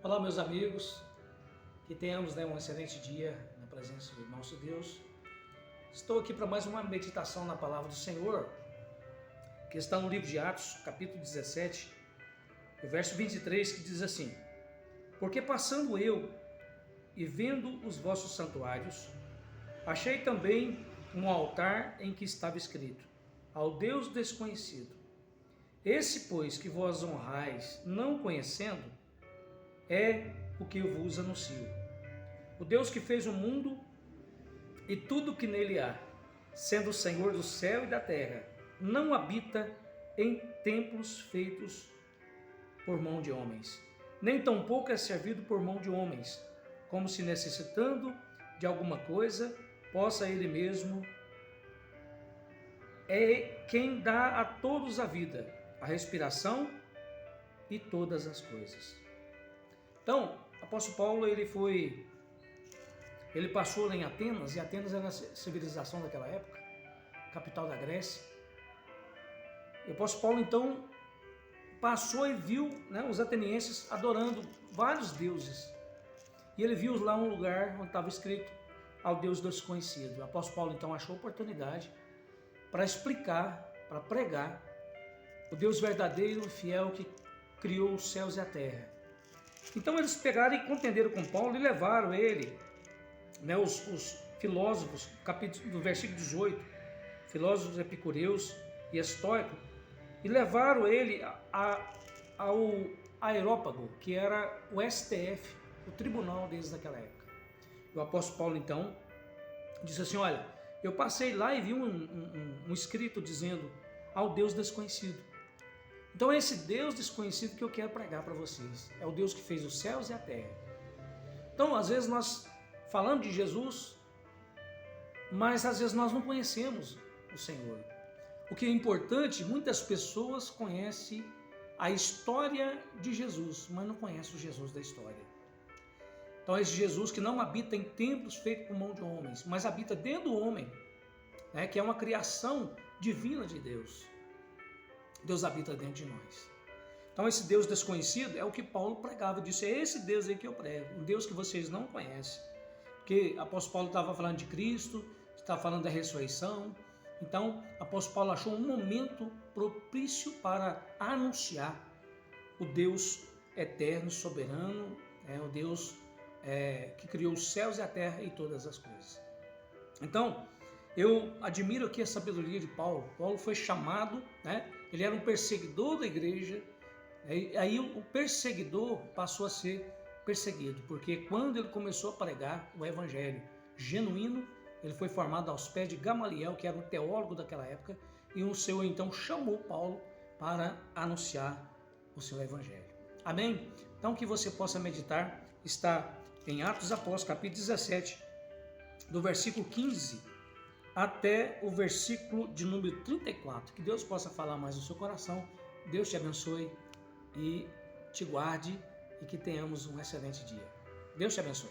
Olá, meus amigos, que tenhamos um excelente dia na presença do nosso Deus. Estou aqui para mais uma meditação na palavra do Senhor, que está no livro de Atos, capítulo 17, o verso 23, que diz assim: Porque passando eu e vendo os vossos santuários, achei também um altar em que estava escrito: Ao Deus desconhecido. Esse, pois, que vós honrais, não conhecendo, é o que eu vos anuncio. O Deus que fez o mundo e tudo que nele há, sendo o Senhor do céu e da terra, não habita em templos feitos por mão de homens, nem tampouco é servido por mão de homens, como se necessitando de alguma coisa, possa ele mesmo é quem dá a todos a vida, a respiração e todas as coisas. Então, o apóstolo Paulo, ele passou em Atenas, e Atenas era a civilização daquela época, capital da Grécia. E o apóstolo Paulo, então, passou e viu os atenienses adorando vários deuses. E ele viu lá um lugar onde estava escrito ao Deus desconhecido. O apóstolo Paulo, então, achou oportunidade para explicar, para pregar o Deus verdadeiro e fiel que criou os céus e a terra. Então eles pegaram e contenderam com Paulo e levaram ele, os filósofos, do versículo 18, filósofos epicureus e estoicos, e levaram ele ao Areópago, que era o STF, o tribunal deles naquela época. E o apóstolo Paulo, então, disse assim: olha, eu passei lá e vi um escrito dizendo ao Deus desconhecido. Então é esse Deus desconhecido que eu quero pregar para vocês. É o Deus que fez os céus e a terra. Então, às vezes nós falamos de Jesus, mas às vezes nós não conhecemos o Senhor. O que é importante, muitas pessoas conhecem a história de Jesus, mas não conhecem o Jesus da história. Então, esse Jesus que não habita em templos feitos por mão de homens, mas habita dentro do homem, que é uma criação divina de Deus. Deus habita dentro de nós. Então esse Deus desconhecido é o que Paulo pregava, disse: é esse Deus aí que eu prego, um Deus que vocês não conhecem. Porque o apóstolo Paulo estava falando de Cristo, estava falando da ressurreição. Então o apóstolo Paulo achou um momento propício para anunciar o Deus eterno, soberano, o Deus que criou os céus e a terra e todas as coisas. Então, eu admiro aqui a sabedoria de Paulo. Paulo foi chamado, ele era um perseguidor da igreja, aí o perseguidor passou a ser perseguido, porque quando ele começou a pregar o evangelho genuíno, ele foi formado aos pés de Gamaliel, que era um teólogo daquela época, e o Senhor então chamou Paulo para anunciar o seu evangelho. Amém? Então que você possa meditar, está em Atos dos Apóstolos, capítulo 17, do versículo 15 até o versículo de número 34. Que Deus possa falar mais no seu coração. Deus te abençoe e te guarde, e que tenhamos um excelente dia. Deus te abençoe.